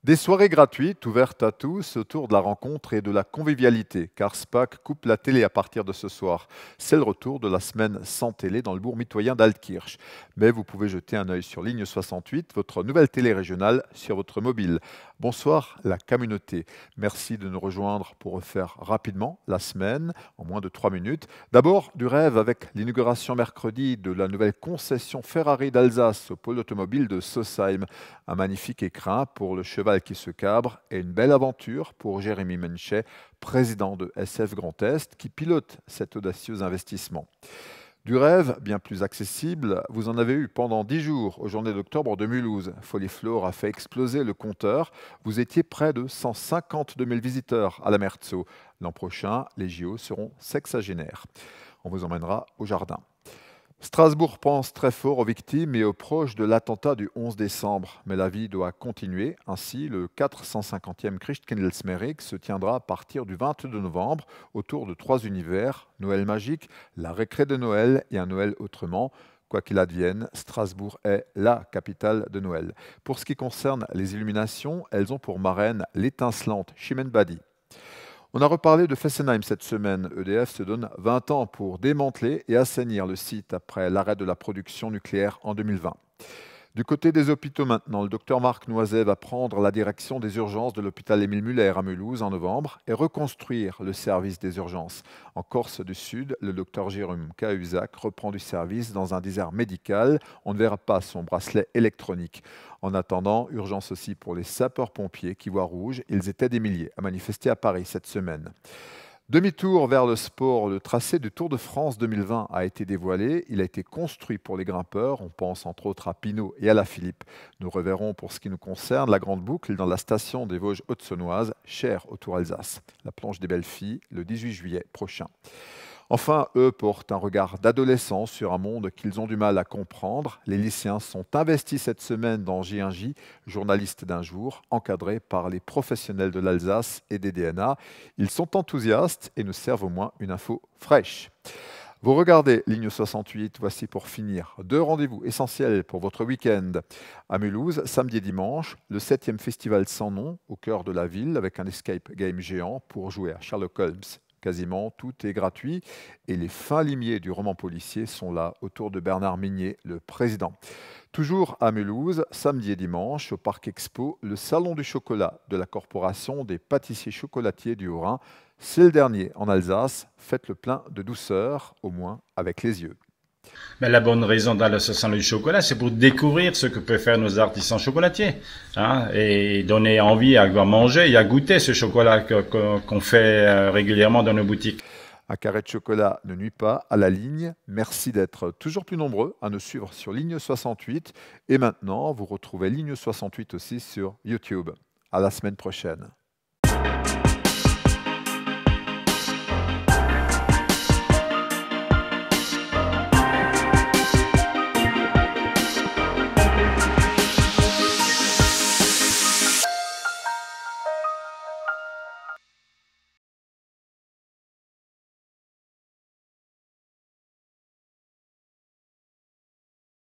Des soirées gratuites ouvertes à tous autour de la rencontre et de la convivialité, car SPAC coupe la télé à partir de ce soir. C'est le retour de la semaine sans télé dans le bourg mitoyen d'Altkirch. Mais vous pouvez jeter un œil sur Ligne 68, votre nouvelle télé régionale, sur votre mobile. Bonsoir la communauté. Merci de nous rejoindre pour refaire rapidement la semaine, en moins de 3 minutes. D'abord, du rêve avec l'inauguration mercredi de la nouvelle concession Ferrari d'Alsace au pôle automobile de Sausheim. Un magnifique écrin pour le cheval qui se cabre et une belle aventure pour Jérémy Menchet, président de SF Grand Est, qui pilote cet audacieux investissement. Du rêve, bien plus accessible, vous en avez eu pendant 10 jours aux Journées d'octobre de Mulhouse. Foliflore a fait exploser le compteur. Vous étiez près de 152 000 visiteurs à la Merzo. L'an prochain, les JO seront sexagénaires. On vous emmènera au jardin. Strasbourg pense très fort aux victimes et aux proches de l'attentat du 11 décembre, mais la vie doit continuer. Ainsi, le 450e Christkindlesmerk se tiendra à partir du 22 novembre autour de 3 univers, Noël magique, la récré de Noël et un Noël autrement. Quoi qu'il advienne, Strasbourg est la capitale de Noël. Pour ce qui concerne les illuminations, elles ont pour marraine l'étincelante Chimène Badi. On a reparlé de Fessenheim cette semaine. EDF se donne 20 ans pour démanteler et assainir le site après l'arrêt de la production nucléaire en 2020. Du côté des hôpitaux maintenant, le docteur Marc Noiset va prendre la direction des urgences de l'hôpital Émile Muller à Mulhouse en novembre et reconstruire le service des urgences. En Corse du Sud, le docteur Jérôme Cahuzac reprend du service dans un désert médical. On ne verra pas son bracelet électronique. En attendant, urgence aussi pour les sapeurs-pompiers qui voient rouge. Ils étaient des milliers à manifester à Paris cette semaine. Demi-tour vers le sport, le tracé du Tour de France 2020 a été dévoilé. Il a été construit pour les grimpeurs. On pense entre autres à Pinot et à la Philippe. Nous reverrons pour ce qui nous concerne la grande boucle dans la station des Vosges Haute-Saônoise, chère au Tour Alsace. La planche des belles filles le 18 juillet prochain. Enfin, eux portent un regard d'adolescents sur un monde qu'ils ont du mal à comprendre. Les lycéens sont investis cette semaine dans J1J, journaliste d'un jour, encadré par les professionnels de l'Alsace et des DNA. Ils sont enthousiastes et nous servent au moins une info fraîche. Vous regardez Ligne 68, voici pour finir 2 rendez-vous essentiels pour votre week-end. À Mulhouse, samedi et dimanche, le 7e festival sans nom au cœur de la ville avec un escape game géant pour jouer à Sherlock Holmes. Quasiment tout est gratuit et les fins limiers du roman policier sont là autour de Bernard Minier, le président. Toujours à Mulhouse, samedi et dimanche, au Parc Expo, le Salon du chocolat de la Corporation des pâtissiers chocolatiers du Haut-Rhin. C'est le dernier en Alsace. Faites le plein de douceur, au moins avec les yeux. Mais la bonne raison d'aller au salon du chocolat, c'est pour découvrir ce que peuvent faire nos artisans chocolatiers, hein, et donner envie à manger et à goûter ce chocolat qu'on fait régulièrement dans nos boutiques. Un carré de chocolat ne nuit pas à la ligne. Merci d'être toujours plus nombreux à nous suivre sur Ligne 68. Et maintenant, vous retrouvez Ligne 68 aussi sur YouTube. À la semaine prochaine.